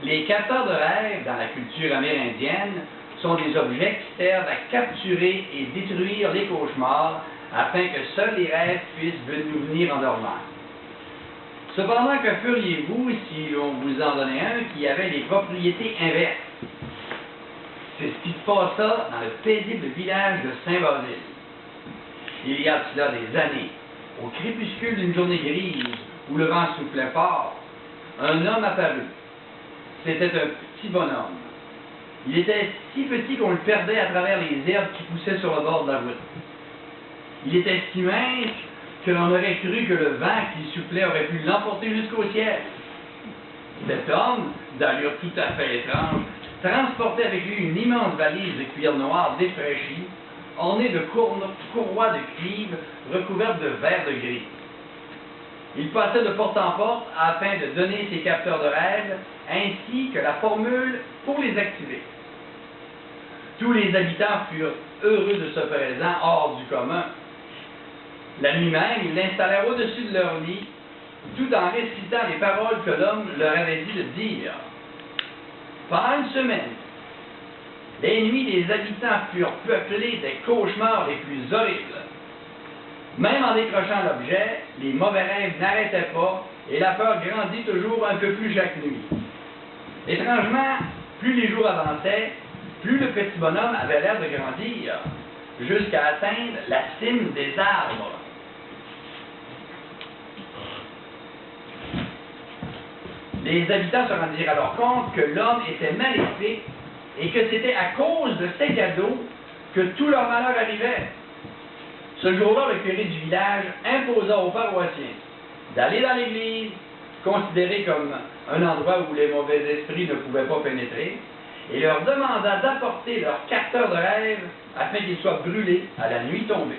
Les capteurs de rêve dans la culture amérindienne sont des objets qui servent à capturer et détruire les cauchemars afin que seuls les rêves puissent nous venir en dormant. Cependant, que feriez-vous si l'on vous en donnait un qui avait les propriétés inverses? C'est ce qui se passa dans le paisible village de Saint-Basile. Il y a de cela des années, au crépuscule d'une journée grise, où le vent soufflait fort, un homme apparut. C'était un petit bonhomme. Il était si petit qu'on le perdait à travers les herbes qui poussaient sur le bord de la route. Il était si mince que l'on aurait cru que le vent qui soufflait aurait pu l'emporter jusqu'au ciel. Cet homme, d'allure tout à fait étrange, transportait avec lui une immense valise de cuir noir défraîchie, ornée de courroies de cuivre recouvertes de verre de gris. Il passait de porte en porte afin de donner ses capteurs de rêve, ainsi que la formule pour les activer. Tous les habitants furent heureux de ce présent hors du commun. La nuit même, ils l'installèrent au-dessus de leur lit, tout en récitant les paroles que l'homme leur avait dit de dire. Pendant une semaine, les nuits des habitants furent peuplées des cauchemars les plus horribles. Même en décrochant l'objet, les mauvais rêves n'arrêtaient pas et la peur grandit toujours un peu plus chaque nuit. Étrangement, plus les jours avançaient, plus le petit bonhomme avait l'air de grandir, jusqu'à atteindre la cime des arbres. Les habitants se rendirent alors compte que l'homme était maléfique et que c'était à cause de ces cadeaux que tout leur malheur arrivait. Ce jour-là, le curé du village imposa aux paroissiens d'aller dans l'église, considéré comme un endroit où les mauvais esprits ne pouvaient pas pénétrer, et leur demanda d'apporter leur capteur de rêve afin qu'ils soient brûlés à la nuit tombée.